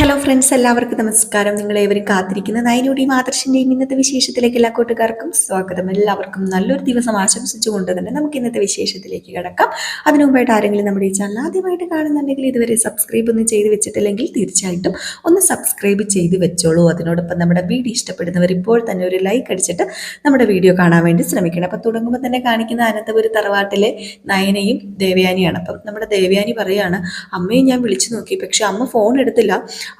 Hello friends, എല്ലാവർക്കും നമസ്കാരം. നിങ്ങളേവരും കാത്തിരിക്കുന്ന നയനയുടെയും ആദർശിന്റെയും ഇന്നത്തെ വിശേഷത്തിലേക്ക് എല്ലാ കൂട്ടുകാർക്കും സ്വാഗതം. എല്ലാവർക്കും നല്ലൊരു ദിവസം ആശംസിച്ചുകൊണ്ട് തന്നെ നമുക്ക് ഇന്നത്തെ വിശേഷത്തിലേക്ക് കിടക്കാം. അതിനു മുമ്പായിട്ട് ആരെങ്കിലും നമ്മുടെ ഈ ചാനൽ ആദ്യമായിട്ട് കാണുന്നുണ്ടെങ്കിൽ ഇതുവരെ സബ്സ്ക്രൈബ് ഒന്നും ചെയ്ത് വെച്ചിട്ടില്ലെങ്കിൽ തീർച്ചയായിട്ടും ഒന്ന് സബ്സ്ക്രൈബ് ചെയ്ത് വെച്ചോളൂ. അതിനോടൊപ്പം നമ്മുടെ വീഡിയോ ഇഷ്ടപ്പെടുന്നവർ ഇപ്പോൾ തന്നെ ഒരു ലൈക്ക് അടിച്ചിട്ട് നമ്മുടെ വീഡിയോ കാണാൻ വേണ്ടി ശ്രമിക്കണം. അപ്പം തുടങ്ങുമ്പോൾ തന്നെ കാണിക്കുന്ന അനന്തപുരി തറവാട്ടിലെ നയനയും ദേവയാനിയാണ്. അപ്പം നമ്മുടെ ദേവയാനി പറയാണ്, അമ്മയെ ഞാൻ വിളിച്ചു നോക്കി, പക്ഷെ അമ്മ ഫോൺ എടുത്തില്ല,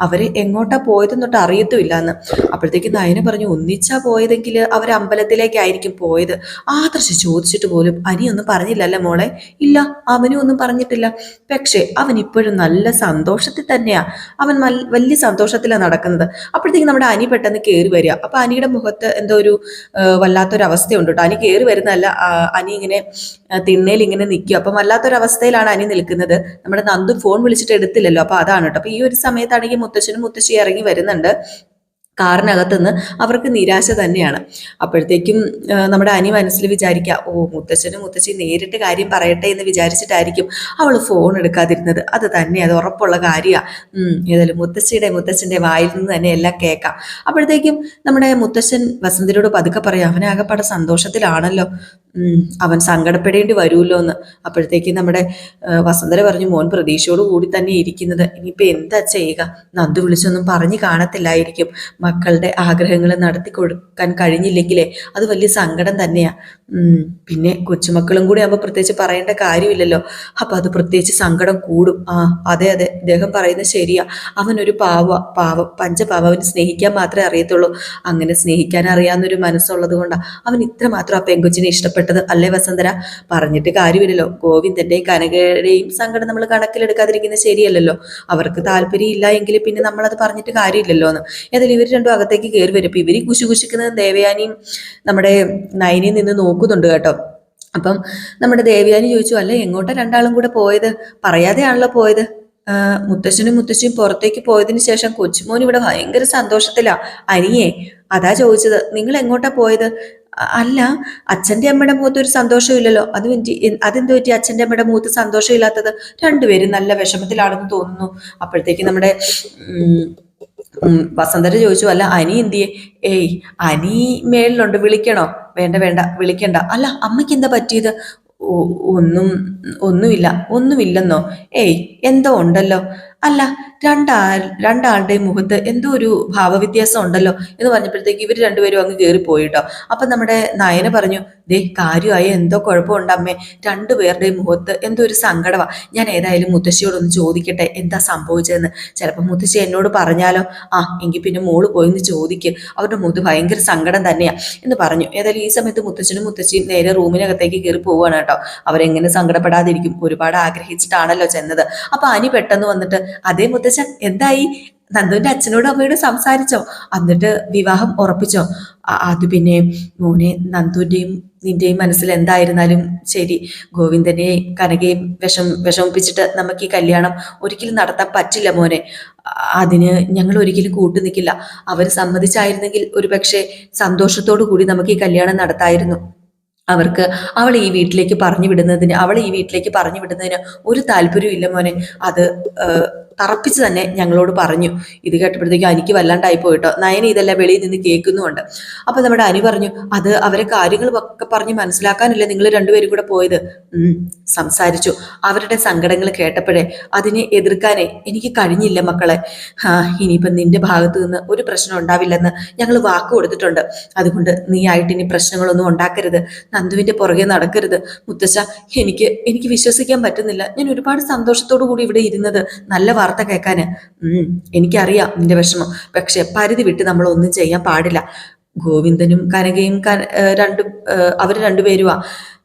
അവര് എങ്ങോട്ടാ പോയതെന്നൊട്ട് അറിയത്തുമില്ല എന്ന്. അപ്പോഴത്തേക്ക് നയന പറഞ്ഞു, ഒന്നിച്ചാ പോയതെങ്കിൽ അവർ അമ്പലത്തിലേക്കായിരിക്കും പോയത്. ആദർശ് ചോദിച്ചിട്ട് പോലും അനിയൊന്നും പറഞ്ഞില്ലല്ലോ മോളെ. ഇല്ല, അവനും ഒന്നും പറഞ്ഞിട്ടില്ല. പക്ഷേ അവൻ ഇപ്പോഴും നല്ല സന്തോഷത്തിൽ തന്നെയാ, അവൻ വലിയ സന്തോഷത്തിലാണ് നടക്കുന്നത്. അപ്പോഴത്തേക്ക് നമ്മുടെ അനി പെട്ടെന്ന് കയറി വരിക. അപ്പൊ അനിയുടെ മുഖത്ത് എന്തോ ഒരു വല്ലാത്തൊരവസ്ഥയുണ്ട് കേട്ടോ. അനി കയറി വരുന്നതല്ല, അനി ഇങ്ങനെ തിണ്ണയിൽ ഇങ്ങനെ നിൽക്കും. അപ്പം വല്ലാത്തൊരവസ്ഥയിലാണ് അനി നിൽക്കുന്നത്. നമ്മുടെ നന്ദു ഫോൺ വിളിച്ചിട്ട് എടുത്തില്ലല്ലോ, അപ്പൊ അതാണ് കേട്ടോ. അപ്പൊ ഈ ഒരു സമയത്താണെങ്കിൽ മുത്തച്ഛനും മുത്തശ്ശിയും ഇറങ്ങി വരുന്നുണ്ട്. കാറിനകത്തുനിന്ന് അവർക്ക് നിരാശ തന്നെയാണ്. അപ്പോഴത്തേക്കും നമ്മുടെ അനി മനസ്സിൽ വിചാരിക്കുക, ഓ മുത്തച്ഛനും മുത്തശ്ശി നേരിട്ട് കാര്യം പറയട്ടെ എന്ന് വിചാരിച്ചിട്ടായിരിക്കും അവൾ ഫോൺ എടുക്കാതിരുന്നത്. അത് തന്നെ, അത് ഉറപ്പുള്ള കാര്യമാണ്. ഏതായാലും മുത്തച്ഛൻ്റെ വായിൽ നിന്ന് തന്നെ എല്ലാം കേൾക്കാം. അപ്പോഴത്തേക്കും നമ്മുടെ മുത്തച്ഛൻ വസന്തരോട് പതുക്കെ പറയാം, അവനാകപ്പാടെ സന്തോഷത്തിലാണല്ലോ, അവൻ സങ്കടപ്പെടേണ്ടി വരുമല്ലോ എന്ന്. അപ്പോഴത്തേക്കും നമ്മുടെ വസന്തര പറഞ്ഞു, മോൻ പ്രതീക്ഷയോട് കൂടി തന്നെ ഇരിക്കുന്നത്, ഇനിയിപ്പോൾ എന്താ ചെയ്യുക, നന്ദു വിളിച്ചൊന്നും പറഞ്ഞു കാണത്തില്ലായിരിക്കും. മക്കളുടെ ആഗ്രഹങ്ങൾ നടത്തി കൊടുക്കാൻ കഴിഞ്ഞില്ലെങ്കിലേ അത് വലിയ സങ്കടം തന്നെയാ. പിന്നെ കൊച്ചുമക്കളും കൂടി ആകുമ്പോൾ പ്രത്യേകിച്ച് പറയേണ്ട കാര്യമില്ലല്ലോ, അപ്പൊ അത് പ്രത്യേകിച്ച് സങ്കടം കൂടും. അതെ അതെ, ഇദ്ദേഹം പറയുന്നത് ശരിയാ, അവനൊരു പാവം പഞ്ചപാവം, അവന് സ്നേഹിക്കാൻ മാത്രമേ അറിയത്തുള്ളൂ. അങ്ങനെ സ്നേഹിക്കാൻ അറിയാവുന്നൊരു മനസ്സുള്ളത് കൊണ്ടാണ് അവൻ ഇത്രമാത്രം ആ പെങ്കൊച്ചിനെ ഇഷ്ടപ്പെട്ടത്, അല്ലേ വസന്തര? പറഞ്ഞിട്ട് കാര്യമില്ലല്ലോ, ഗോവിന്ദന്റെയും കനകയുടെയും സങ്കടം നമ്മൾ കണക്കിലെടുക്കാതിരിക്കുന്നത് ശരിയല്ലല്ലോ. അവർക്ക് താല്പര്യം ഇല്ല എങ്കിൽ പിന്നെ നമ്മളത് പറഞ്ഞിട്ട് കാര്യമില്ലല്ലോ എന്ന്. ഏതായാലും ഇവർ രണ്ടും അകത്തേക്ക് കയറി വരും. ഇപ്പൊ ഇവര് കുശിക്കുന്നത് ദേവയാനിയും നമ്മുടെ നയനയും നിന്ന് നോക്കുന്നുണ്ട് കേട്ടോ. അപ്പം നമ്മുടെ ദേവയാനി ചോദിച്ചു, അല്ല എങ്ങോട്ടാ രണ്ടാളും കൂടെ പോയത്? പറയാതെയാണല്ലോ പോയത്. മുത്തശ്ശനും മുത്തശ്ശിയും പുറത്തേക്ക് പോയതിന് ശേഷം കൊച്ചുമോൻ ഇവിടെ ഭയങ്കര സന്തോഷത്തിലാ. അനിയേ, അതാ ചോദിച്ചത്, നിങ്ങൾ എങ്ങോട്ടാ പോയത്? അല്ല, അച്ഛൻ്റെ അമ്മയുടെ മുഖത്ത് ഒരു സന്തോഷം ഇല്ലല്ലോ, അതെന്ത് പറ്റി അച്ഛൻ്റെ അമ്മയുടെ മുഖത്ത് സന്തോഷം ഇല്ലാത്തത്? രണ്ടുപേരും നല്ല വിഷമത്തിലാണെന്ന് തോന്നുന്നു. അപ്പോഴത്തേക്ക് നമ്മുടെ വസന്തര ചോദിച്ചു, അല്ല അനി എന്തിയെ? ഏയ്, അനി മേളിലുണ്ട്, വിളിക്കണോ? വേണ്ട വേണ്ട, വിളിക്കണ്ട. അല്ല അമ്മയ്ക്ക് എന്താ പറ്റിയത്? ഒന്നുമില്ലെന്നോ? ഏയ്, എന്തോ ഉണ്ടല്ലോ. അല്ല, രണ്ടാളുടെയും മുഖത്ത് എന്തോ ഒരു ഭാവവ്യത്യാസം ഉണ്ടല്ലോ എന്ന് പറഞ്ഞപ്പോഴത്തേക്ക് ഇവർ രണ്ടുപേരും അങ്ങ് കയറി പോയിട്ടോ. അപ്പൊ നമ്മുടെ നയന പറഞ്ഞു, ദേ കാര്യമായ എന്തോ കുഴപ്പമുണ്ട് അമ്മേ, രണ്ടുപേരുടെയും മുഖത്ത് എന്തോ ഒരു സങ്കടമാ. ഞാൻ ഏതായാലും മുത്തശ്ശിയോടൊന്ന് ചോദിക്കട്ടെ എന്താ സംഭവിച്ചതെന്ന്. ചിലപ്പോൾ മുത്തശ്ശി എന്നോട് പറഞ്ഞാലോ. എങ്കിൽ പിന്നെ മോള് പോയിന്ന് ചോദിക്ക്, അവരുടെ മുഖത്ത് ഭയങ്കര സങ്കടം തന്നെയാ എന്ന് പറഞ്ഞു. ഏതായാലും ഈ സമയത്ത് മുത്തച്ഛനും മുത്തശ്ശിയും നേരെ റൂമിനകത്തേക്ക് കയറി പോവുകയാണ് കേട്ടോ. അവരെങ്ങനെ സങ്കടപ്പെടാതിരിക്കും, ഒരുപാട് ആഗ്രഹിച്ചിട്ടാണല്ലോ ചെന്നത്. അപ്പൊ അനി പെട്ടെന്ന് വന്നിട്ട്, അതേ മുത്തച്ഛൻ, എന്തായി? നന്ദുവിന്റെ അച്ഛനോടും അമ്മയോടും സംസാരിച്ചോ? എന്നിട്ട് വിവാഹം ഉറപ്പിച്ചോ? അത് പിന്നെ മോനെ, നന്ദുവിന്റെയും നിന്റെയും മനസ്സിൽ എന്തായിരുന്നാലും ശരി, ഗോവിന്ദനെയും കനകയും വിഷമിപ്പിച്ചിട്ട് നമുക്ക് ഈ കല്യാണം ഒരിക്കലും നടത്താൻ പറ്റില്ല മോനെ. അതിന് ഞങ്ങൾ ഒരിക്കലും കൂട്ടു നിൽക്കില്ല. അവർ സമ്മതിച്ചായിരുന്നെങ്കിൽ ഒരുപക്ഷെ സന്തോഷത്തോടു കൂടി നമുക്ക് ഈ കല്യാണം നടത്തായിരുന്നു. അവളെ ഈ വീട്ടിലേക്ക് പറഞ്ഞു വിടുന്നതിന് ഒരു താല്പര്യവും ഇല്ല മോനെ. അത് തറപ്പിച്ച് തന്നെ ഞങ്ങളോട് പറഞ്ഞു. ഇത് കേട്ടപ്പോഴത്തേക്കും എനിക്ക് വല്ലാണ്ടായി പോയിട്ടോ. നയന ഇതെല്ലാം വെളിയിൽ നിന്ന് കേൾക്കുന്നുമുണ്ട്. അപ്പൊ നമ്മുടെ അനി പറഞ്ഞു, അത് അവരെ കാര്യങ്ങളൊക്കെ പറഞ്ഞ് മനസ്സിലാക്കാനല്ലേ നിങ്ങൾ രണ്ടുപേരും കൂടെ പോയത്? സംസാരിച്ചു. അവരുടെ സങ്കടങ്ങൾ കേട്ടപ്പോഴേ അതിനെ എതിർക്കാനേ എനിക്ക് കഴിഞ്ഞില്ല മക്കളെ. ഇനിയിപ്പം നിന്റെ ഭാഗത്ത് നിന്ന് ഒരു പ്രശ്നം ഉണ്ടാവില്ലെന്ന് ഞങ്ങൾ വാക്ക് കൊടുത്തിട്ടുണ്ട്. അതുകൊണ്ട് നീ ആയിട്ട് ഇനി പ്രശ്നങ്ങളൊന്നും ഉണ്ടാക്കരുത്, നന്ദുവിന്റെ പുറകെ നടക്കരുത്. മുത്തശ്ശ, എനിക്ക് വിശ്വസിക്കാൻ പറ്റുന്നില്ല. ഞാൻ ഒരുപാട് സന്തോഷത്തോടു കൂടി ഇവിടെ ഇരുന്നത് നല്ല വാർത്ത കേൾക്കാന്. എനിക്കറിയാം നിന്റെ വിഷമം, പക്ഷെ പരിധി വിട്ട് നമ്മൾ ഒന്നും ചെയ്യാൻ പാടില്ല. ഗോവിന്ദനും കനകയും അവര് രണ്ടുപേരുമാ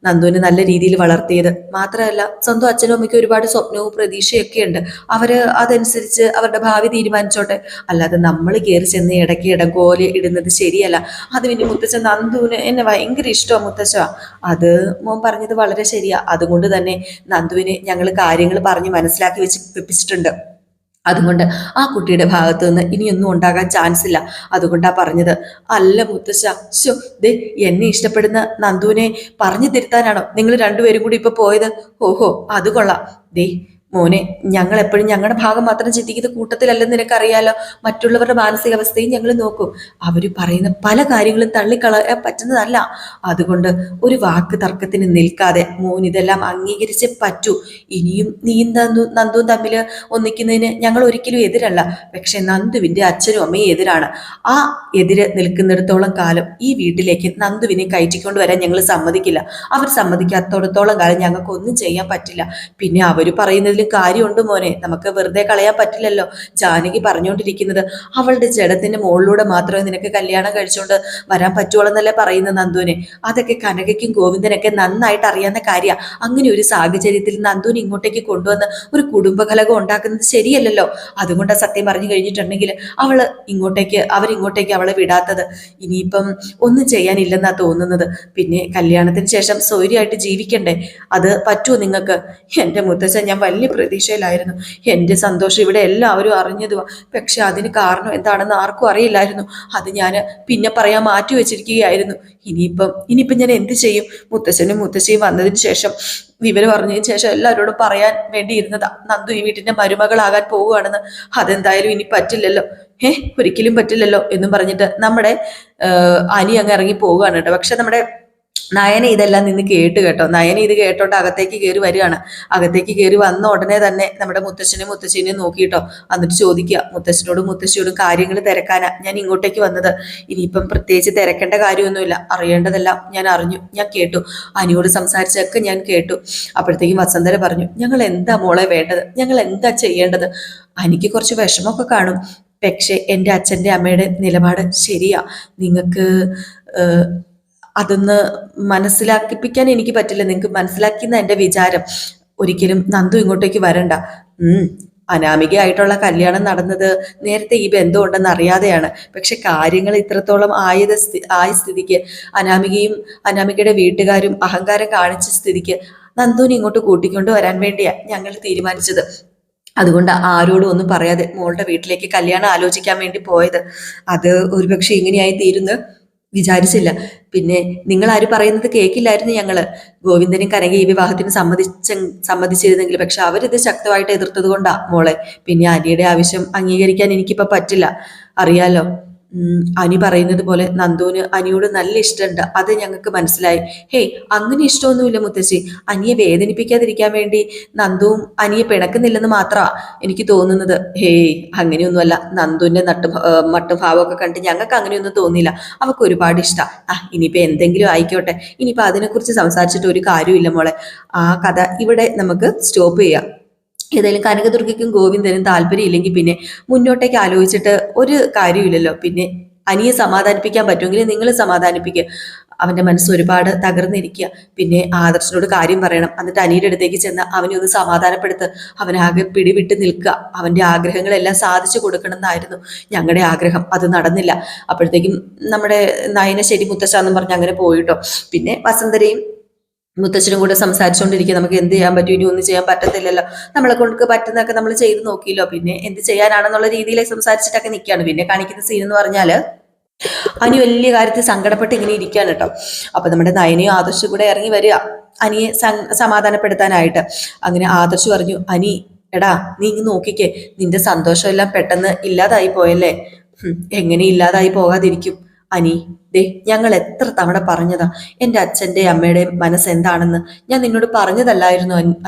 നന്ദുവിനെ നല്ല രീതിയിൽ വളർത്തിയത്. മാത്രമല്ല സ്വന്തം അച്ഛനും അമ്മയ്ക്കും ഒരുപാട് സ്വപ്നവും പ്രതീക്ഷയൊക്കെ ഉണ്ട്. അവര് അതനുസരിച്ച് അവരുടെ ഭാവി തീരുമാനിച്ചോട്ടെ. അല്ലാതെ നമ്മൾ കയറി ചെന്ന് ഇടയ്ക്ക് ഇടങ്കോല് ഇടുന്നത് ശരിയല്ല. അത് പിന്നെ മുത്തച്ഛൻ, നന്ദുവിന് എന്നെ ഭയങ്കര ഇഷ്ടമാണ് മുത്തച്ഛ. അത് മോൻ പറഞ്ഞത് വളരെ ശരിയാ. അതുകൊണ്ട് തന്നെ നന്ദുവിന് ഞങ്ങൾ കാര്യങ്ങൾ പറഞ്ഞ് മനസ്സിലാക്കി വെപ്പിച്ചിട്ടുണ്ട്. അതുകൊണ്ട് ആ കുട്ടിയുടെ ഭാഗത്ത് നിന്ന് ഇനിയൊന്നും ഉണ്ടാകാൻ ചാൻസ് ഇല്ല. അതുകൊണ്ടാ പറഞ്ഞത്. അല്ല മുത്തശ്ശ, ദേ എന്നെ ഇഷ്ടപ്പെടുന്ന നന്ദുവിനെ പറഞ്ഞു തിരുത്താനാണോ നിങ്ങൾ രണ്ടുപേരും കൂടി ഇപ്പൊ പോയത്? ഓഹോ, അത് കൊള്ളാം. ദേ മോനെ, ഞങ്ങൾ എപ്പോഴും ഞങ്ങളുടെ ഭാഗം മാത്രം ചിന്തിക്കുന്ന കൂട്ടത്തിലല്ലെന്ന് നിനക്കറിയാലോ. മറ്റുള്ളവരുടെ മാനസികാവസ്ഥയും ഞങ്ങൾ നോക്കും. അവർ പറയുന്ന പല കാര്യങ്ങളും തള്ളിക്കളയാൻ പറ്റുന്നതല്ല. അതുകൊണ്ട് ഒരു വാക്ക് തർക്കത്തിന് നിൽക്കാതെ മോൻ ഇതെല്ലാം അംഗീകരിച്ചേ പറ്റൂ. ഇനിയും നീയും നന്ദുവും തമ്മിൽ ഒന്നിക്കുന്നതിന് ഞങ്ങൾ ഒരിക്കലും എതിരല്ല. പക്ഷെ നന്ദുവിന്റെ അച്ഛനും അമ്മയും എതിരാണ്. ആ എതിര് നിൽക്കുന്നിടത്തോളം കാലം ഈ വീട്ടിലേക്ക് നന്ദുവിനെ കയറ്റിക്കൊണ്ട് വരാൻ ഞങ്ങൾ സമ്മതിക്കില്ല. അവർ സമ്മതിക്കാത്തോടത്തോളം കാലം ഞങ്ങൾക്ക് ഒന്നും ചെയ്യാൻ പറ്റില്ല. പിന്നെ അവർ പറയുന്നതിൽ കാര്യമുണ്ട് മോനെ, നമുക്ക് വെറുതെ കളയാൻ പറ്റില്ലല്ലോ. ജാനകി പറഞ്ഞുകൊണ്ടിരിക്കുന്നത് അവളുടെ ജഡത്തിന്റെ മുകളിലൂടെ മാത്രമേ നിനക്ക് കല്യാണം കഴിച്ചുകൊണ്ട് വരാൻ പറ്റുള്ളൂന്നല്ലേ പറയുന്നത് നന്ദുവിനെ. അതൊക്കെ കനകയ്ക്കും ഗോവിന്ദനൊക്കെ നന്നായിട്ട് അറിയാവുന്ന കാര്യമാണ്. അങ്ങനെ ഒരു സാഹചര്യത്തിൽ നന്ദുവിനെ ഇങ്ങോട്ടേക്ക് കൊണ്ടുവന്ന് ഒരു കുടുംബകലകം ഉണ്ടാക്കുന്നത് ശരിയല്ലല്ലോ. അതുകൊണ്ട് സത്യം പറഞ്ഞു കഴിഞ്ഞിട്ടുണ്ടെങ്കിൽ അവരിങ്ങോട്ടേക്ക് അവളെ വിടാത്തത്. ഇനിയിപ്പം ഒന്നും ചെയ്യാനില്ലെന്നാ തോന്നുന്നത്. പിന്നെ കല്യാണത്തിന് ശേഷം സ്വൈര്യമായിട്ട് ജീവിക്കണ്ടേ, അത് പറ്റുമോ നിങ്ങൾക്ക്? എൻ്റെ മുത്തച്ഛൻ, ഞാൻ വലിയ പ്രതീക്ഷയിലായിരുന്നു. എൻ്റെ സന്തോഷം ഇവിടെ എല്ലാവരും അറിഞ്ഞതുവാ. പക്ഷെ അതിന് കാരണം എന്താണെന്ന് ആർക്കും അറിയില്ലായിരുന്നു. അത് ഞാൻ പിന്നെ പറയാൻ മാറ്റി വെച്ചിരിക്കുകയായിരുന്നു. ഇനിയിപ്പം ഞാൻ എന്ത് ചെയ്യും? മുത്തച്ഛനും മുത്തശ്ശിയും വന്നതിന് ശേഷം, വിവരം അറിഞ്ഞതിന് ശേഷം എല്ലാവരോടും പറയാൻ വേണ്ടി ഇരുന്നതാ നന്ദു ഈ വീട്ടിന്റെ മരുമകളാകാൻ പോവുകയാണെന്ന്. അതെന്തായാലും ഇനി പറ്റില്ലല്ലോ. ഒരിക്കലും പറ്റില്ലല്ലോ എന്നും പറഞ്ഞിട്ട് നമ്മുടെ അനി അങ്ങ് ഇറങ്ങി പോവുകയാണ് കേട്ടോ. പക്ഷെ നമ്മുടെ നയന ഇതെല്ലാം നിന്ന് കേട്ട് കേട്ടോ. നയന ഇത് കേട്ടോണ്ട് അകത്തേക്ക് കയറി വരികയാണ്. അകത്തേക്ക് കയറി വന്ന ഉടനെ തന്നെ നമ്മുടെ മുത്തശ്ശിനെയും നോക്കിയിട്ടോ. എന്നിട്ട് ചോദിക്കുക, മുത്തശ്ശനോടും മുത്തശ്ശിയോടും കാര്യങ്ങൾ തിരക്കാനാ ഞാൻ ഇങ്ങോട്ടേക്ക് വന്നത്. ഇനിയിപ്പം പ്രത്യേകിച്ച് തിരക്കേണ്ട കാര്യമൊന്നുമില്ല. അറിയേണ്ടതെല്ലാം ഞാൻ അറിഞ്ഞു, ഞാൻ കേട്ടു. അനിയോട് സംസാരിച്ചൊക്കെ ഞാൻ കേട്ടു. അപ്പോഴത്തേക്കും വസന്തര പറഞ്ഞു, ഞങ്ങൾ എന്താ മോളെ വേണ്ടത്? ഞങ്ങൾ എന്താ ചെയ്യേണ്ടത്? എനിക്ക് കുറച്ച് വിഷമമൊക്കെ കാണും. പക്ഷെ എൻ്റെ അച്ഛൻ്റെ അമ്മയുടെ നിലപാട് ശരിയാ. നിങ്ങൾക്ക് അതൊന്ന് മനസ്സിലാക്കിപ്പിക്കാൻ എനിക്ക് പറ്റില്ല. നിങ്ങൾക്ക് മനസ്സിലാക്കിയെന്ന എൻ്റെ വിചാരം. ഒരിക്കലും നന്ദു ഇങ്ങോട്ടേക്ക് വരണ്ട. അനാമികയായിട്ടുള്ള കല്യാണം നടന്നത് നേരത്തെ ഈ ബന്ധം ഉണ്ടെന്ന് അറിയാതെയാണ്. പക്ഷെ കാര്യങ്ങൾ ഇത്രത്തോളം ആയ സ്ഥിതിക്ക് അനാമികയുടെ വീട്ടുകാരും അഹങ്കാരം കാണിച്ച സ്ഥിതിക്ക് നന്ദുവിനെ ഇങ്ങോട്ട് കൂട്ടിക്കൊണ്ട് വരാൻ വേണ്ടിയാ ഞങ്ങൾ തീരുമാനിച്ചത്. അതുകൊണ്ട് ആരോടും ഒന്നും പറയാതെ മോളുടെ വീട്ടിലേക്ക് കല്യാണം ആലോചിക്കാൻ വേണ്ടി പോയത്. അത് ഒരുപക്ഷെ ഇങ്ങനെയായി തീരുന്നു വിചാരിച്ചില്ല. പിന്നെ നിങ്ങൾ ആരും പറയുന്നത് കേൾക്കില്ലായിരുന്നു ഞങ്ങള്. ഗോവിന്ദനും കനകയും ഈ വിവാഹത്തിന് സമ്മതിച്ചിരുന്നെങ്കിൽ, പക്ഷെ അവരിത് ശക്തമായിട്ട് എതിർത്തത് കൊണ്ടാ മോളെ. പിന്നെ അനിയുടെ ആവശ്യം അംഗീകരിക്കാൻ എനിക്കിപ്പോ പറ്റില്ല, അറിയാലോ. അനി പറയുന്നത് പോലെ നന്ദുവിന് അനിയോട് നല്ല ഇഷ്ടമുണ്ട്, അത് ഞങ്ങൾക്ക് മനസ്സിലായി. ഹേയ്, അങ്ങനെ ഇഷ്ടമൊന്നുമില്ല മുത്തശ്ശി. അനിയെ വേദനിപ്പിക്കാതിരിക്കാൻ വേണ്ടി നന്ദുവും അനിയെ പിണക്കുന്നില്ലെന്ന് മാത്രമാ എനിക്ക് തോന്നുന്നത്. ഹേയ്, അങ്ങനെയൊന്നുമല്ല. നന്ദുവിന്റെ മട്ടും ഭാവമൊക്കെ കണ്ട് ഞങ്ങൾക്ക് അങ്ങനെയൊന്നും തോന്നിയില്ല. അവൾക്ക് ഒരുപാട് ഇഷ്ടം. ഇനിയിപ്പോ എന്തെങ്കിലും ആയിക്കോട്ടെ. ഇനിയിപ്പോ അതിനെക്കുറിച്ച് സംസാരിച്ചിട്ട് ഒരു കാര്യമില്ല മോളെ. ആ കഥ ഇവിടെ നമുക്ക് സ്റ്റോപ്പ് ചെയ്യാം. ഏതായാലും കനകദുർഗയ്ക്കും ഗോവിന്ദനും താല്പര്യം ഇല്ലെങ്കിൽ പിന്നെ മുന്നോട്ടേക്ക് ആലോചിച്ചിട്ട് ഒരു കാര്യമില്ലല്ലോ. പിന്നെ അനിയെ സമാധാനിപ്പിക്കാൻ പറ്റുമെങ്കിൽ നിങ്ങൾ സമാധാനിപ്പിക്കുക. അവന്റെ മനസ്സ് ഒരുപാട് തകർന്നിരിക്കുക. പിന്നെ ആദർശനോട് കാര്യം പറയണം. എന്നിട്ട് അനിയുടെ അടുത്തേക്ക് ചെന്ന് അവനെ ഒന്ന് സമാധാനപ്പെടുത്ത്. അവനാകെ പിടിവിട്ട് നിൽക്കുക. അവന്റെ ആഗ്രഹങ്ങളെല്ലാം സാധിച്ചു കൊടുക്കണം എന്നായിരുന്നു ഞങ്ങളുടെ ആഗ്രഹം. അത് നടന്നില്ല. അപ്പോഴത്തേക്കും നമ്മുടെ നയന ശരി മുത്തശ്ശ എന്നും പറഞ്ഞ് അങ്ങനെ പോയിട്ടോ. പിന്നെ വസന്തരയും മുത്തച്ഛനും കൂടെ സംസാരിച്ചുകൊണ്ടിരിക്കുക. നമുക്ക് എന്ത് ചെയ്യാൻ പറ്റും? ഇനി ഒന്നും ചെയ്യാൻ പറ്റത്തില്ലല്ലോ. നമ്മളെ കൊണ്ട് പറ്റുന്നതൊക്കെ നമ്മൾ ചെയ്ത് നോക്കിയല്ലോ. പിന്നെ എന്ത് ചെയ്യാനാണെന്നുള്ള രീതിയിൽ സംസാരിച്ചിട്ടൊക്കെ നിൽക്കുകയാണ്. പിന്നെ കാണിക്കുന്ന സീൻ എന്ന് പറഞ്ഞാല് അനി വലിയ കാര്യത്തിൽ സങ്കടപ്പെട്ട് ഇങ്ങനെ ഇരിക്കുകയാണ് കേട്ടോ. അപ്പൊ നമ്മുടെ നയനയും ആദർശം കൂടെ ഇറങ്ങി വരിക അനിയെ സമാധാനപ്പെടുത്താനായിട്ട്. അങ്ങനെ ആദർശ് പറഞ്ഞു, അനി എടാ, നീ ഇങ്ങ് നോക്കിക്കേ, നിന്റെ സന്തോഷം എല്ലാം പെട്ടെന്ന് ഇല്ലാതായി പോയല്ലേ. എങ്ങനെ ഇല്ലാതായി പോകാതിരിക്കും അനി? ദേ, ഞങ്ങൾ എത്ര തവണ പറഞ്ഞതാ എൻ്റെ അച്ഛൻ്റെ അമ്മയുടെയും മനസ്സ് എന്താണെന്ന്. ഞാൻ നിന്നോട് പറഞ്ഞതല്ലായിരുന്നു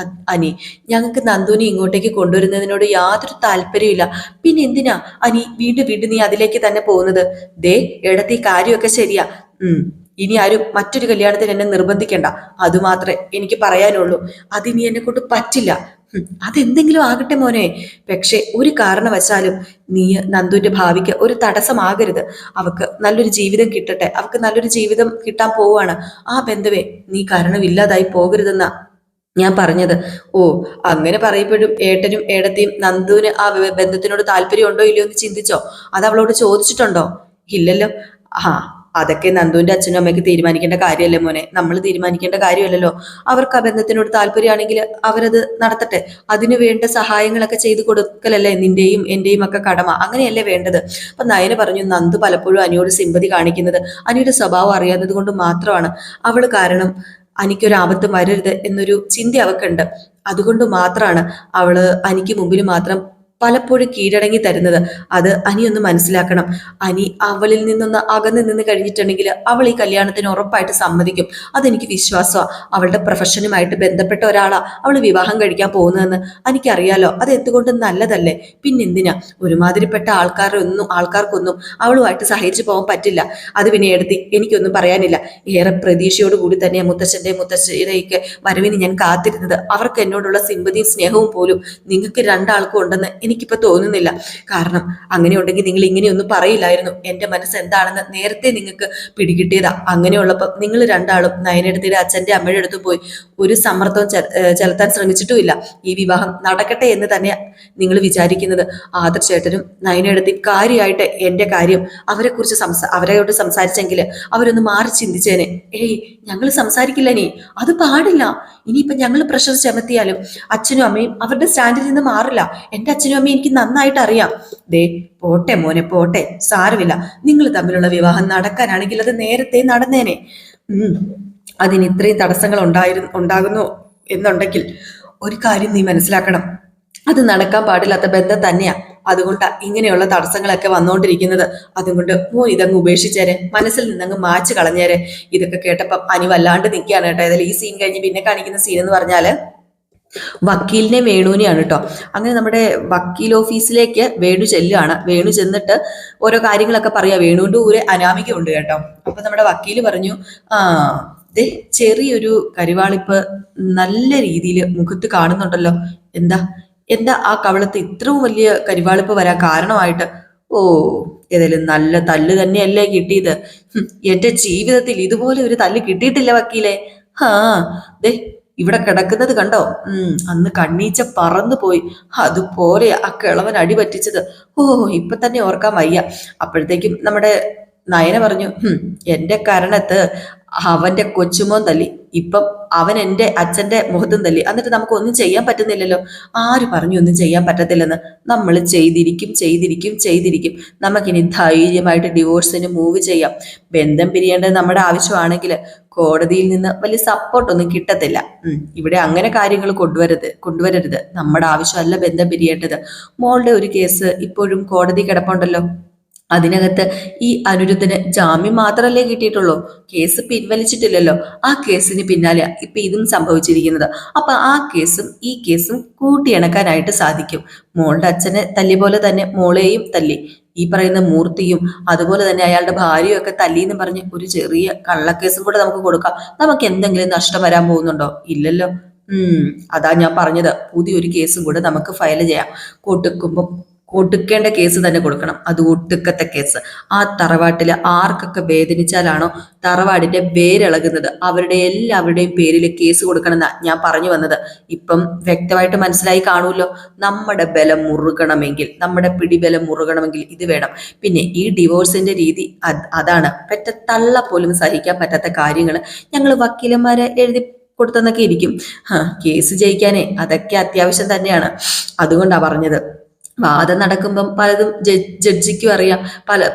അനി? ഞങ്ങൾക്ക് നന്ദുവിനെ ഇങ്ങോട്ടേക്ക് കൊണ്ടുവരുന്നതിനോട് യാതൊരു താല്പര്യമില്ല. പിന്നെ എന്തിനാ അനി വീണ്ടും നീ അതിലേക്ക് തന്നെ പോകുന്നത്? ദേ എടത്തി, കാര്യമൊക്കെ ശരിയാ. ഇനി ആരും മറ്റൊരു കല്യാണത്തിന് എന്നെ നിർബന്ധിക്കണ്ട. അതുമാത്രമേ എനിക്ക് പറയാനുള്ളൂ. അതിനി എന്നെ കൊണ്ട് പറ്റില്ല. അതെന്തെങ്കിലും ആകട്ടെ മോനെ. പക്ഷെ ഒരു കാരണവശാലും നീ നന്ദുവിന്റെ ഭാവിക്ക് ഒരു തടസ്സമാകരുത്. അവക്ക് നല്ലൊരു ജീവിതം കിട്ടട്ടെ. അവക്ക് നല്ലൊരു ജീവിതം കിട്ടാൻ പോവാണ്. ആ ബന്ധവേ നീ കാരണമില്ലാതായി പോകരുതെന്നാ ഞാൻ പറഞ്ഞത്. ഓ, അങ്ങനെ പറയപ്പോഴും ഏട്ടനും ഏടത്തെയും നന്ദുവിന് ആ ബന്ധത്തിനോട് താല്പര്യം ഉണ്ടോ ഇല്ലയോ എന്ന് ചിന്തിച്ചോ? അത് അവളോട് ചോദിച്ചിട്ടുണ്ടോ? ഇല്ലല്ലോ. അതൊക്കെ നന്ദുവിന്റെ അച്ഛനും അമ്മയ്ക്ക് തീരുമാനിക്കേണ്ട കാര്യമല്ലേ മോനെ, നമ്മൾ തീരുമാനിക്കേണ്ട കാര്യമല്ലല്ലോ. അവർക്ക് ആ ബന്ധത്തിനോട് താല്പര്യമാണെങ്കിൽ അവരത് നടത്തട്ടെ. അതിനു വേണ്ട സഹായങ്ങളൊക്കെ ചെയ്തു കൊടുക്കലല്ലേ നിന്റെയും എന്റെയും ഒക്കെ കടമ. അങ്ങനെയല്ലേ വേണ്ടത്. അപ്പൊ നയന പറഞ്ഞു, നന്ദു പലപ്പോഴും അനിയോട് സിമ്പതി കാണിക്കുന്നത് അനിയുടെ സ്വഭാവം അറിയാത്തത് കൊണ്ട് മാത്രമാണ്. അവള് കാരണം അനിക്കൊരു ആപത്തും വരരുത് എന്നൊരു ചിന്ത അവക്കുണ്ട്. അതുകൊണ്ട് മാത്രമാണ് അവള് അനിക്ക് മുമ്പിൽ മാത്രം പലപ്പോഴും കീഴടങ്ങി തരുന്നത്. അത് അനി ഒന്ന് മനസ്സിലാക്കണം. അനി അവളിൽ നിന്നൊന്ന് അകന്നു നിന്ന് കഴിഞ്ഞിട്ടുണ്ടെങ്കിൽ അവൾ ഈ കല്യാണത്തിന് ഉറപ്പായിട്ട് സമ്മതിക്കും. അതെനിക്ക് വിശ്വാസമാണ്. അവളുടെ പ്രൊഫഷനുമായിട്ട് ബന്ധപ്പെട്ട ഒരാളാ അവൾ വിവാഹം കഴിക്കാൻ പോകുന്നതെന്ന് എനിക്കറിയാലോ. അത് എന്തുകൊണ്ട് നല്ലതല്ലേ? പിന്നെന്തിനാ ഒരുമാതിരിപ്പെട്ട ആൾക്കാർക്കൊന്നും അവളുമായിട്ട് സഹകരിച്ചു പോകാൻ പറ്റില്ല. അത് പിന്നെ എടുത്തി എനിക്കൊന്നും പറയാനില്ല. ഏറെ പ്രതീക്ഷയോടുകൂടി തന്നെ മുത്തശ്ശിയുടെയൊക്കെ വരവിന് ഞാൻ കാത്തിരുന്നത്. അവർക്ക് എന്നോടുള്ള സിമ്പതിയും സ്നേഹവും പോലും നിങ്ങൾക്ക് രണ്ടാൾക്കും ഉണ്ടെന്ന് എനിക്കിപ്പോ തോന്നുന്നില്ല. കാരണം അങ്ങനെ ഉണ്ടെങ്കിൽ നിങ്ങൾ ഇങ്ങനെയൊന്നും പറയില്ലായിരുന്നു. എന്റെ മനസ്സ് എന്താണെന്ന് നേരത്തെ നിങ്ങൾക്ക് പിടികിട്ടിയതാ. അങ്ങനെയുള്ളപ്പോൾ നിങ്ങൾ രണ്ടാളും നയനെടുത്തിയുടെ അച്ഛന്റെ അമ്മയുടെ അടുത്ത് പോയി ഒരു സമ്മർദ്ദവും ചെലുത്താൻ ശ്രമിച്ചിട്ടുമില്ല. ഈ വിവാഹം നടക്കട്ടെ എന്ന് തന്നെ നിങ്ങൾ വിചാരിക്കുന്നത്. ആദർശേട്ടനും നയനെടുത്തി കാര്യമായിട്ട് എന്റെ കാര്യം അവരോട് സംസാരിച്ചെങ്കിൽ അവരൊന്ന് മാറി ചിന്തിച്ചേനെ. ഞങ്ങൾ സംസാരിക്കില്ല നീ, അത് പാടില്ല. ഇനിയിപ്പൊ ഞങ്ങൾ പ്രഷർ ചമത്തിയാലും അച്ഛനും അമ്മയും അവരുടെ സ്റ്റാൻഡിൽ നിന്ന് മാറില്ല. എന്റെ അച്ഛനും അമ്മയും എനിക്ക് നന്നായിട്ട് അറിയാം. ദേ പോട്ടെ മോനെ പോട്ടെ, സാരമില്ല. നിങ്ങൾ തമ്മിലുള്ള വിവാഹം നടക്കാനാണെങ്കിൽ അത് നേരത്തെ നടന്നേനെ. അതിന് ഇത്രയും തടസ്സങ്ങൾ ഉണ്ടാകുന്നു എന്നുണ്ടെങ്കിൽ ഒരു കാര്യം നീ മനസ്സിലാക്കണം, അത് നടക്കാൻ പാടില്ലാത്ത ബന്ധം തന്നെയാ. അതുകൊണ്ടാ ഇങ്ങനെയുള്ള തടസ്സങ്ങളൊക്കെ വന്നുകൊണ്ടിരിക്കുന്നത്. അതുകൊണ്ട് മോൻ ഇതങ്ങ് ഉപേക്ഷിച്ചേരെ, മനസ്സിൽ നിന്നങ്ങ് മാച്ച് കളഞ്ഞേരെ. ഇതൊക്കെ കേട്ടപ്പം അനി വല്ലാണ്ട് നിൽക്കുകയാണ് കേട്ടോ. ഏതായാലും ഈ സീൻ കഴിഞ്ഞ് പിന്നെ കാണിക്കുന്ന സീൻ എന്ന് പറഞ്ഞാല് വക്കീലിനെ വേണുവിനെയാണ് കേട്ടോ. അങ്ങനെ നമ്മുടെ വക്കീൽ ഓഫീസിലേക്ക് വേണു ചെല്ലുകയാണ്. വേണു ചെന്നിട്ട് ഓരോ കാര്യങ്ങളൊക്കെ പറയാ. വേണുവിന്റെ കൂടെ അനാമിക ഉണ്ട് കേട്ടോ. അപ്പൊ നമ്മുടെ വക്കീല് പറഞ്ഞു, ചെറിയൊരു കരിവാളിപ്പ് നല്ല രീതിയിൽ മുഖത്ത് കാണുന്നുണ്ടല്ലോ. എന്താ എന്താ ആ കവളത്ത് ഇത്രയും വലിയ കരിവാളിപ്പ് വരാൻ കാരണമായിട്ട്? ഓ, ഏതായാലും നല്ല തല്ല് തന്നെയല്ലേ കിട്ടിയത്. എന്റെ ജീവിതത്തിൽ ഇതുപോലെ ഒരു തല്ല് കിട്ടിയിട്ടില്ല വക്കീലെ. ദേ ഇവിടെ കിടക്കുന്നത് കണ്ടോ? അന്ന് കണ്ണീച്ച പറന്നു പോയി. അതുപോലെ ആ കിളവൻ അടി പറ്റിച്ചത്. ഓ, ഇപ്പൊ തന്നെ ഓർക്കാൻ വയ്യ. അപ്പോഴത്തേക്കും നമ്മുടെ നയന പറഞ്ഞു, എന്റെ കരണത്ത് അവന്റെ കൊച്ചുമോൻ തല്ലി, ഇപ്പം അവൻ എൻ്റെ അച്ഛന്റെ മുഖത്തും തല്ലി. എന്നിട്ട് നമുക്ക് ഒന്നും ചെയ്യാൻ പറ്റുന്നില്ലല്ലോ. ആര് പറഞ്ഞു ഒന്നും ചെയ്യാൻ പറ്റത്തില്ലെന്ന്? നമ്മൾ ചെയ്തിരിക്കും. നമുക്കിനി ധൈര്യമായിട്ട് ഡിവോഴ്സിന് മൂവ് ചെയ്യാം. ബന്ധം പിരിയേണ്ടത് നമ്മുടെ ആവശ്യമാണെങ്കിൽ കോടതിയിൽ നിന്ന് വലിയ സപ്പോർട്ടൊന്നും കിട്ടത്തില്ല. ഇവിടെ അങ്ങനെ കാര്യങ്ങൾ കൊണ്ടുവരരുത്. നമ്മുടെ ആവശ്യമല്ല ബന്ധം പിരിയേണ്ടത്. മോളുടെ ഒരു കേസ് ഇപ്പോഴും കോടതി കിടപ്പുണ്ടല്ലോ. അതിനകത്ത് ഈ അനിരുദ്ധന് ജാമ്യം മാത്രമല്ലേ കിട്ടിയിട്ടുള്ളൂ, കേസ് പിൻവലിച്ചിട്ടില്ലല്ലോ. ആ കേസിന് പിന്നാലെ ഇപ്പൊ ഇതും സംഭവിച്ചിരിക്കുന്നത്. അപ്പൊ ആ കേസും ഈ കേസും കൂട്ടിയിണക്കാനായിട്ട് സാധിക്കും. മോളുടെ അച്ഛനെ തല്ലി പോലെ തന്നെ മോളെയും തല്ലി. ഈ പറയുന്ന മൂർത്തിയും അതുപോലെ തന്നെ അയാളുടെ ഭാര്യയും ഒക്കെ തല്ലിന്ന് പറഞ്ഞ് ഒരു ചെറിയ കള്ളക്കേസും കൂടെ നമുക്ക് കൊടുക്കാം. നമുക്ക് എന്തെങ്കിലും നഷ്ടം വരാൻ പോകുന്നുണ്ടോ? ഇല്ലല്ലോ. അതാ ഞാൻ പറഞ്ഞത്, പുതിയൊരു കേസും കൂടെ നമുക്ക് ഫയൽ ചെയ്യാം. കൊടുക്കേണ്ട കേസ് തന്നെ കൊടുക്കണം. അത് ഒട്ടുക്കത്തെ കേസ്. ആ തറവാട്ടില് ആർക്കൊക്കെ വേദനിച്ചാലാണോ തറവാടിന്റെ വേരിളകുന്നത് അവരുടെ എല്ലാവരുടെയും പേരിൽ കേസ് കൊടുക്കണമെന്നാ ഞാൻ പറഞ്ഞു വന്നത്. ഇപ്പം വ്യക്തമായിട്ട് മനസ്സിലായി കാണുമല്ലോ. നമ്മുടെ ബലം മുറുകണമെങ്കിൽ, നമ്മുടെ പിടിബലം മുറുകണമെങ്കിൽ ഇത് വേണം. പിന്നെ ഈ ഡിവോഴ്സിന്റെ രീതി അതാണ്. പെറ്റ തള്ള പോലും സഹിക്കാൻ പറ്റാത്ത കാര്യങ്ങൾ ഞങ്ങൾ വക്കീലന്മാരെ എഴുതി കൊടുത്തെന്നൊക്കെ ഇരിക്കും. കേസ് ജയിക്കാനേ അതൊക്കെ അത്യാവശ്യം തന്നെയാണ്. അതുകൊണ്ടാ പറഞ്ഞത്. വാദം നടക്കുമ്പം പലതും ജഡ്ജിക്കും അറിയാം,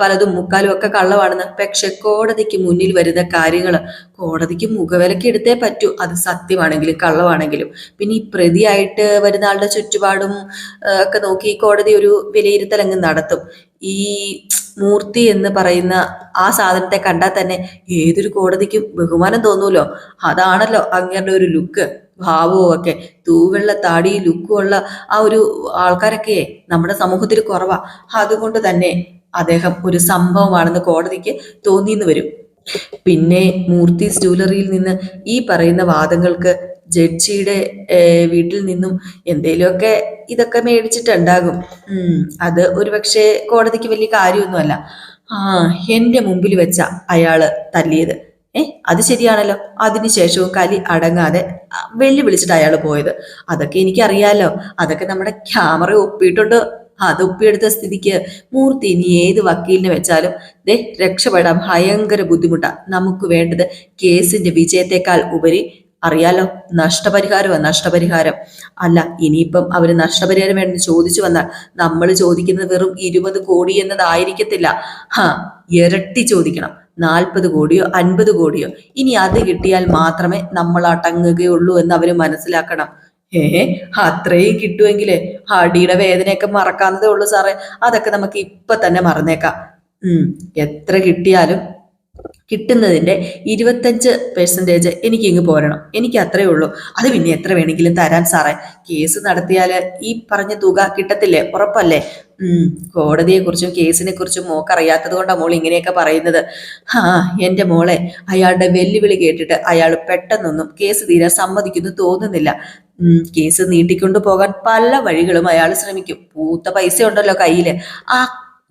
പലതും മുക്കാലും ഒക്കെ കള്ളമാണെന്ന്. പക്ഷെ കോടതിക്ക് മുന്നിൽ വരുന്ന കാര്യങ്ങൾ കോടതിക്ക് മുഖവിലക്ക് എടുത്തേ പറ്റൂ. അത് സത്യമാണെങ്കിലും കള്ളമാണെങ്കിലും. പിന്നെ ഈ പ്രതിയായിട്ട് വരുന്ന ആളുടെ ചുറ്റുപാടും ഒക്കെ നോക്കി കോടതി ഒരു വിലയിരുത്തൽ അങ്ങ് നടത്തും. ഈ മൂർത്തി എന്ന് പറയുന്ന ആ സാധനത്തെ കണ്ടാൽ തന്നെ ഏതൊരു കോടതിക്കും ബഹുമാനം തോന്നൂലോ. അതാണല്ലോ അങ്ങേരുടെ ഒരു ലുക്ക്, ഭാവവും ഒക്കെ. തൂവെള്ള താടി ലുക്കും ഉള്ള ആ ഒരു ആൾക്കാരൊക്കെ നമ്മുടെ സമൂഹത്തിൽ കുറവാ. അതുകൊണ്ട് തന്നെ അദ്ദേഹം ഒരു സംഭവമാണെന്ന് കോടതിക്ക് തോന്നിയെന്ന് വരും. പിന്നെ മൂർത്തീസ് ജ്വല്ലറിയിൽ നിന്ന് ഈ പറയുന്ന വാദങ്ങൾക്ക് ജഡ്ജിയുടെ വീട്ടിൽ നിന്നും എന്തേലുമൊക്കെ ഇതൊക്കെ മേടിച്ചിട്ടുണ്ടാകും. അത് ഒരുപക്ഷെ കോടതിക്ക് വലിയ കാര്യമൊന്നുമല്ല. എന്റെ മുമ്പിൽ വെച്ച അയാള് തല്ലിയത്, അത് ശരിയാണല്ലോ. അതിനുശേഷവും കലി അടങ്ങാതെ വെല്ലുവിളിച്ചിട്ട് അയാൾ പോയത്. അതൊക്കെ എനിക്കറിയാലോ. അതൊക്കെ നമ്മുടെ ക്യാമറ ഒപ്പിയിട്ടുണ്ട്. അത് ഒപ്പിയെടുത്ത സ്ഥിതിക്ക് മൂർത്തി ഇനി ഏത് വക്കീലിനെ വെച്ചാലും രക്ഷപ്പെടാൻ ഭയങ്കര ബുദ്ധിമുട്ടാ. നമുക്ക് വേണ്ടത് കേസിന്റെ വിജയത്തെക്കാൾ ഉപരി അറിയാലോ നഷ്ടപരിഹാരം. അല്ല, ഇനിയിപ്പം അവര് നഷ്ടപരിഹാരം വേണമെന്ന് ചോദിച്ചു വന്നാൽ നമ്മൾ ചോദിക്കുന്നത് വെറും 20 കോടി എന്നതായിരിക്കത്തില്ല. ഇരട്ടി ചോദിക്കണം. 40 കോടിയോ 50 കോടിയോ. ഇനി അത് കിട്ടിയാൽ മാത്രമേ നമ്മൾ അടങ്ങുകയുള്ളൂ എന്ന് അവര് മനസ്സിലാക്കണം. അത്രയും കിട്ടുമെങ്കിലേ അടിയുടെ വേദനയൊക്കെ മറക്കാവുന്നതേ ഉള്ളൂ സാറേ. അതൊക്കെ നമുക്ക് ഇപ്പൊ തന്നെ മറന്നേക്കാം. എത്ര കിട്ടിയാലും കിട്ടുന്നതിന്റെ 25% എനിക്ക് ഇങ്ങ് പോരണം. എനിക്ക് അത്രേ ഉള്ളൂ. അത് പിന്നെ എത്ര വേണമെങ്കിലും തരാൻ സാറേ. കേസ് നടത്തിയാല് ഈ പറഞ്ഞ തുക കിട്ടത്തില്ലേ? ഉറപ്പല്ലേ? കോടതിയെ കുറിച്ചും കേസിനെ കുറിച്ചും മോക്കറിയാത്തത് കൊണ്ടാണ് മോൾ ഇങ്ങനെയൊക്കെ പറയുന്നത്. എന്റെ മോളെ, അയാളുടെ വെല്ലുവിളി കേട്ടിട്ട് അയാൾ പെട്ടെന്നൊന്നും കേസ് തീരാൻ സമ്മതിക്കുന്നു തോന്നുന്നില്ല. കേസ് നീട്ടിക്കൊണ്ടു പോകാൻ പല വഴികളും അയാൾ ശ്രമിക്കും. പൂത്ത പൈസ ഉണ്ടല്ലോ കയ്യില്, ആ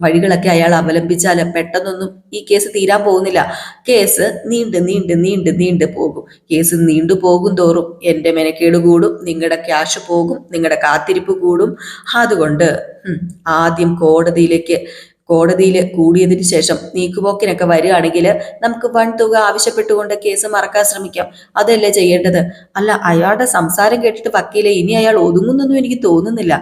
വഴികളൊക്കെ അയാൾ അവലംബിച്ചാല് പെട്ടെന്നൊന്നും ഈ കേസ് തീരാൻ പോകുന്നില്ല. കേസ് നീണ്ട് നീണ്ട് നീണ്ട് നീണ്ട് പോകും. കേസ് നീണ്ടു പോകും തോറും എന്റെ മെനക്കേട് കൂടും, നിങ്ങളുടെ ക്യാഷ് പോകും, നിങ്ങളുടെ കാത്തിരിപ്പ് കൂടും. അതുകൊണ്ട് ആദ്യം കോടതിയിൽ കൂടിയതിന് ശേഷം നീക്കുപോക്കിനൊക്കെ വരികയാണെങ്കിൽ നമുക്ക് വൻ തുക ആവശ്യപ്പെട്ടുകൊണ്ട് കേസ് മറക്കാൻ ശ്രമിക്കാം. അതല്ലേ ചെയ്യേണ്ടത്? അല്ല, അയാളുടെ സംസാരം കേട്ടിട്ട് വക്കീലെ ഇനി അയാൾ ഒതുങ്ങുന്നൊന്നും എനിക്ക് തോന്നുന്നില്ല.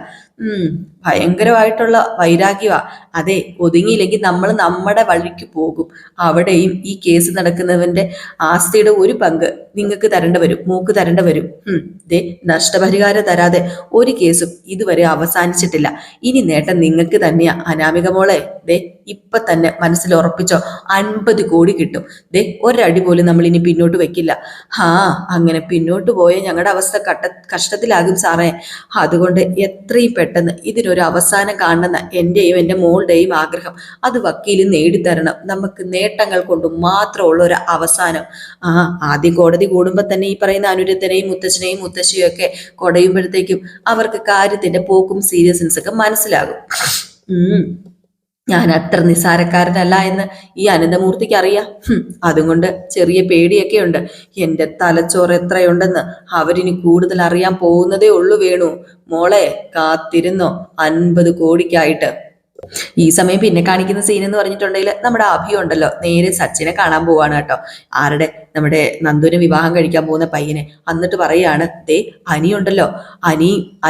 ഭയങ്കരമായിട്ടുള്ള വൈരാഗ്യമാ. അതെ, ഒതുങ്ങിയില്ലെങ്കിൽ നമ്മൾ നമ്മുടെ വഴിക്ക് പോകും. അവിടെയും ഈ കേസ് നടക്കുന്നവന്റെ ആസ്തിയുടെ ഒരു പങ്ക് നിങ്ങൾക്ക് തരേണ്ട വരും, മൂക്ക് തരേണ്ട വരും. നഷ്ടപരിഹാരം തരാതെ ഒരു കേസും ഇതുവരെ അവസാനിച്ചിട്ടില്ല. ഇനി നേട്ടം നിങ്ങൾക്ക് തന്നെയാ. അനാമിക മോളെ, ഇപ്പൊ തന്നെ മനസ്സിൽ ഉറപ്പിച്ചോ, 50 കോടി കിട്ടും. ഒരടി പോലും നമ്മൾ ഇനി പിന്നോട്ട് വെക്കില്ല. അങ്ങനെ പിന്നോട്ട് പോയ ഞങ്ങളുടെ അവസ്ഥ കഷ്ടത്തിലാകും സാറേ. അതുകൊണ്ട് എത്രയും പെട്ടെന്ന് ഇതിനൊരു അവസാനം കാണുന്ന എന്റെയും എൻ്റെ മോളുടെയും ആഗ്രഹം. അത് വക്കീൽ നേടിത്തരണം. നമുക്ക് നേട്ടങ്ങൾ കൊണ്ട് മാത്രമുള്ള ഒരു അവസാനം. ആദ്യം കോടതി കൂടുമ്പോ തന്നെ ഈ പറയുന്ന അനുരത്തനെയും മുത്തച്ഛനെയും മുത്തശ്ശിയും ഒക്കെ കൊടയുമ്പോഴത്തേക്കും അവർക്ക് കാര്യത്തിന്റെ പോക്കും സീരിയസ്നെസ് ഒക്കെ മനസ്സിലാകും. ഞാൻ അത്ര നിസ്സാരക്കാരനല്ല എന്ന് ഈ അനന്തമൂർത്തിക്ക് അറിയാം. അതുകൊണ്ട് ചെറിയ പേടിയൊക്കെ ഉണ്ട്. എന്റെ തലച്ചോറ് എത്രയുണ്ടെന്ന് അവരിനി കൂടുതൽ അറിയാൻ പോകുന്നതേ ഉള്ളൂ. വേണു മോളെ, കാത്തിരുന്നോ 50 കോടിക്കായിട്ട്. ഈ സമയം പിന്നെ കാണിക്കുന്ന സീൻ എന്ന് പറഞ്ഞിട്ടുണ്ടെങ്കിൽ നമ്മുടെ അഭി ഉണ്ടല്ലോ, നേരെ സച്ചിനെ കാണാൻ പോവാണ് കേട്ടോ. ആരുടെ? നമ്മുടെ നന്ദുവിനെ വിവാഹം കഴിക്കാൻ പോകുന്ന പയ്യനെ. എന്നിട്ട് പറയാണ്, അനിയുണ്ടല്ലോ,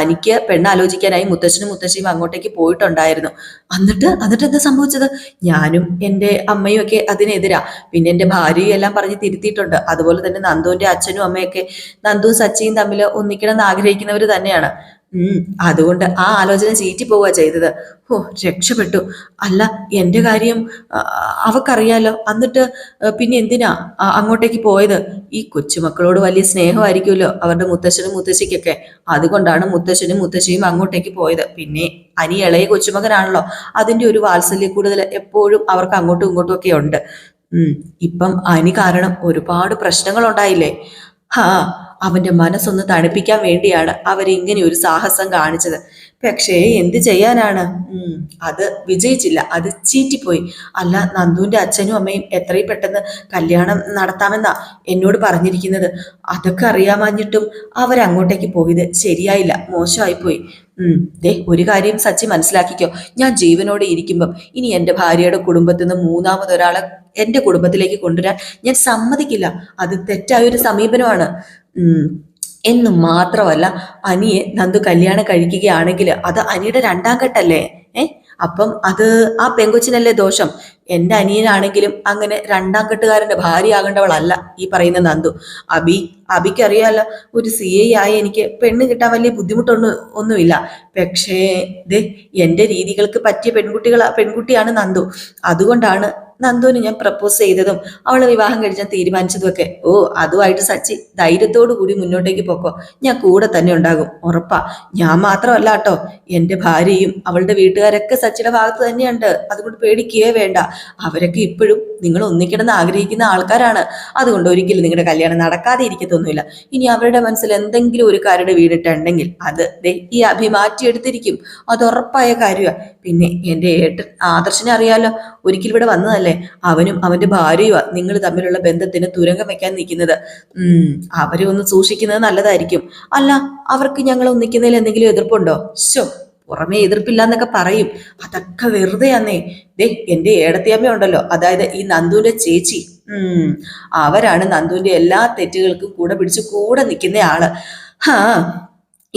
അനിക്ക് പെണ്ണാലോചിക്കാനായി മുത്തശ്ശനും മുത്തശ്ശിയും അങ്ങോട്ടേക്ക് പോയിട്ടുണ്ടായിരുന്നു. എന്നിട്ട് എന്താ സംഭവിച്ചത്? ഞാനും എൻ്റെ അമ്മയും ഒക്കെ അതിനെതിരാ. പിന്നെ എൻ്റെ ഭാര്യയും എല്ലാം പറഞ്ഞ് തിരുത്തിയിട്ടുണ്ട്. അതുപോലെ തന്നെ നന്ദുവിന്റെ അച്ഛനും അമ്മയൊക്കെ നന്ദുവും സച്ചിയും തമ്മിൽ ഒന്നിക്കണം എന്ന് ആഗ്രഹിക്കുന്നവർ തന്നെയാണ്. അതുകൊണ്ട് ആ ആലോചന ചീറ്റി പോവുക ചെയ്തത്. രക്ഷപ്പെട്ടു. അല്ല, എന്റെ കാര്യം അവക്കറിയാലോ. എന്നിട്ട് പിന്നെ എന്തിനാ അങ്ങോട്ടേക്ക് പോയത്? ഈ കൊച്ചുമക്കളോട് വലിയ സ്നേഹമായിരിക്കുമല്ലോ അവരുടെ മുത്തശ്ശനും മുത്തശ്ശിക്കൊക്കെ. അതുകൊണ്ടാണ് മുത്തശ്ശനും മുത്തശ്ശിയും അങ്ങോട്ടേക്ക് പോയത്. പിന്നെ അനി ഇളയ കൊച്ചുമകനാണല്ലോ, അതിന്റെ ഒരു വാത്സല്യ കൂടുതൽ എപ്പോഴും അവർക്ക് അങ്ങോട്ടും ഇങ്ങോട്ടും ഒക്കെ ഉണ്ട്. ഇപ്പം അനി കാരണം ഒരുപാട് പ്രശ്നങ്ങൾ ഉണ്ടായില്ലേ? അവന്റെ മനസ്സൊന്ന് തണുപ്പിക്കാൻ വേണ്ടിയാണ് അവരിങ്ങനെ ഒരു സാഹസം കാണിച്ചത്. പക്ഷേ എന്ത് ചെയ്യാനാണ്? അത് വിജയിച്ചില്ല, അത് ചീറ്റിപ്പോയി. അല്ല, നന്ദുവിന്റെ അച്ഛനും അമ്മയും എത്രയും പെട്ടെന്ന് കല്യാണം നടത്താമെന്നാ എന്നോട് പറഞ്ഞിരിക്കുന്നത്. അതൊക്കെ അറിയാമാഞ്ഞിട്ടും അവരങ്ങോട്ടേക്ക് പോയത് ശരിയായില്ല, മോശമായിപ്പോയി. ഒരു കാര്യം സച്ചി മനസ്സിലാക്കിക്കോ, ഞാൻ ജീവനോടെ ഇരിക്കുമ്പം ഇനി എൻ്റെ ഭാര്യയുടെ കുടുംബത്തിൽ നിന്ന് മൂന്നാമതൊരാളെ എൻ്റെ കുടുംബത്തിലേക്ക് കൊണ്ടുവരാൻ ഞാൻ സമ്മതിക്കില്ല. അത് തെറ്റായൊരു സമീപനമാണ്. എന്ന് മാത്രമല്ല, അനിയെ നന്ദു കല്യാണം കഴിക്കുകയാണെങ്കിൽ അത് അനിയുടെ 2ാം ഘട്ടല്ലേ? അപ്പം അത് ആ പെങ്കൊച്ചിനല്ലേ ദോഷം? എൻ്റെ അനിയനാണെങ്കിലും അങ്ങനെ 2ാം ഘട്ടുകാരന്റെ ഭാര്യ ആകേണ്ടവളല്ല ഈ പറയുന്ന നന്ദു. അബിക്കറിയാലോ, ഒരു CA ആയി എനിക്ക് പെണ്ണ് കിട്ടാൻ വലിയ ഒന്നുമില്ല. പക്ഷേ എൻ്റെ രീതികൾക്ക് പറ്റിയ പെൺകുട്ടിയാണ് നന്ദു. അതുകൊണ്ടാണ് നന്ദുവിന് ഞാൻ പ്രപ്പോസ് ചെയ്തതും അവളെ വിവാഹം കഴിച്ചാൽ തീരുമാനിച്ചതും ഒക്കെ. അതുമായിട്ട് സച്ചി ധൈര്യത്തോടു കൂടി മുന്നോട്ടേക്ക് പോക്കോ, ഞാൻ കൂടെ തന്നെ ഉണ്ടാകും, ഉറപ്പാ. ഞാൻ മാത്രമല്ല കേട്ടോ, എൻ്റെ ഭാര്യയും അവളുടെ വീട്ടുകാരൊക്കെ സച്ചിയുടെ ഭാഗത്ത് തന്നെയുണ്ട്. അതുകൊണ്ട് പേടിക്കുകയേ വേണ്ട. അവരൊക്കെ ഇപ്പോഴും നിങ്ങൾ ഒന്നിക്കണമെന്ന് ആഗ്രഹിക്കുന്ന ആൾക്കാരാണ്. അതുകൊണ്ട് ഒരിക്കലും നിങ്ങളുടെ കല്യാണം നടക്കാതെ ഇരിക്കത്തൊന്നുമില്ല. ഇനി അവരുടെ മനസ്സിൽ എന്തെങ്കിലും ഒരു കാര്യം വീണിട്ടുണ്ടെങ്കിൽ അത് ഈ മാറ്റിയെടുത്തിരിക്കും. അത് ഉറപ്പായ കാര്യമാണ്. പിന്നെ എൻ്റെ ഏട്ടൻ ആദർശിനെ അറിയാലോ, ഒരിക്കൽ ഇവിടെ വന്നതല്ലേ. അവനും അവന്റെ ഭാര്യയുമാ നിങ്ങൾ തമ്മിലുള്ള ബന്ധത്തിന് തുരങ്കം വെക്കാൻ നിൽക്കുന്നത്. അവരെ ഒന്ന് സൂക്ഷിക്കുന്നത് നല്ലതായിരിക്കും. അല്ല, അവർക്ക് ഞങ്ങൾ ഒന്നിക്കുന്നതിൽ എന്തെങ്കിലും എതിർപ്പുണ്ടോ? പുറമേ എതിർപ്പില്ല എന്നൊക്കെ പറയും, അതൊക്കെ വെറുതെയാന്നേ. എന്റെ ഏടത്തിയമ്മ ഉണ്ടല്ലോ, അതായത് ഈ നന്ദുവിന്റെ ചേച്ചി, അവരാണ് നന്ദുവിന്റെ എല്ലാ തെറ്റുകൾക്കും കൂടെ പിടിച്ച് കൂടെ നിൽക്കുന്ന ആള്.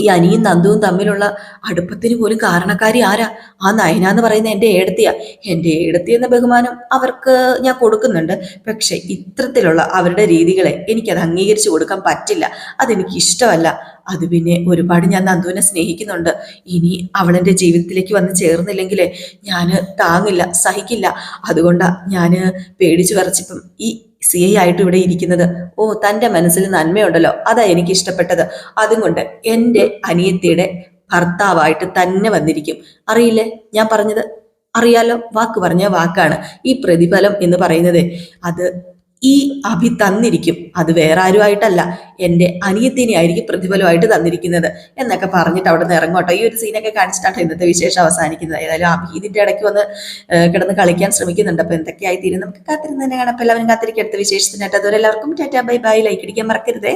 ഈ അനിയും നന്ദുവും തമ്മിലുള്ള അടുപ്പത്തിന് പോലും കാരണക്കാരി ആരാ? ആ നയന എന്ന് പറയുന്ന എൻ്റെ ഏടത്തിയാ. എൻ്റെ ഏടത്തി എന്ന ബഹുമാനം അവർക്ക് ഞാൻ കൊടുക്കുന്നുണ്ട്. പക്ഷെ ഇത്തരത്തിലുള്ള അവരുടെ രീതികളെ എനിക്കത് അംഗീകരിച്ചു കൊടുക്കാൻ പറ്റില്ല. അതെനിക്ക് ഇഷ്ടമല്ല. അത് പിന്നെ ഒരുപാട് ഞാൻ നന്ദുവിനെ സ്നേഹിക്കുന്നുണ്ട്. ഇനി അവളെൻ്റെ ജീവിതത്തിലേക്ക് വന്ന് ചേർന്നില്ലെങ്കിലേ ഞാൻ താങ്ങില്ല, സഹിക്കില്ല. അതുകൊണ്ടാ ഞാൻ പേടിച്ചു വിറച്ചിപ്പം ഈ CI ആയിട്ട് ഇവിടെ ഇരിക്കുന്നത്. ഓ, തൻ്റെ മനസ്സിൽ നന്മയുണ്ടല്ലോ, അതാ എനിക്ക് ഇഷ്ടപ്പെട്ടത്. അതുകൊണ്ട് എൻ്റെ അനിയത്തിയുടെ ഭർത്താവായിട്ട് തന്നെ വന്നിരിക്കും. അറിയില്ലേ ഞാൻ പറഞ്ഞത്? അറിയാലോ, വാക്ക് പറഞ്ഞ വാക്കാണ്. ഈ പ്രതിഫലം എന്ന് പറയുന്നത് അത് ഈ അഭി തന്നിരിക്കും. അത് വേറെ ആരുമായിട്ടല്ല, എൻ്റെ അനിയത്തിനെ ആയിരിക്കും പ്രതിഫലമായിട്ട് തന്നിരിക്കുന്നത് എന്നൊക്കെ പറഞ്ഞിട്ട് അവിടെ നിന്ന് ഇറങ്ങോട്ടോ. ഈ ഒരു സീനൊക്കെ കാണിച്ചിട്ടാണ് ഇന്നത്തെ വിശേഷം അവസാനിക്കുന്നത്. ഏതായാലും അഭി ഇതിന്റെ ഇടയ്ക്ക് വന്ന് കിടന്ന് കളിക്കാൻ ശ്രമിക്കുന്നുണ്ട്. അപ്പൊ എന്തൊക്കെയായി തീരും നമുക്ക് കാത്തിരുന്ന് തന്നെ കാണാം. എല്ലാവരും കാത്തിരിക്കും അടുത്ത വിശേഷത്തിനായിട്ട്. അതുവരെ എല്ലാവർക്കും ടാറ്റാ ബൈ ബൈ. ലൈക്ക് അടിക്കാൻ മറക്കരുതേ.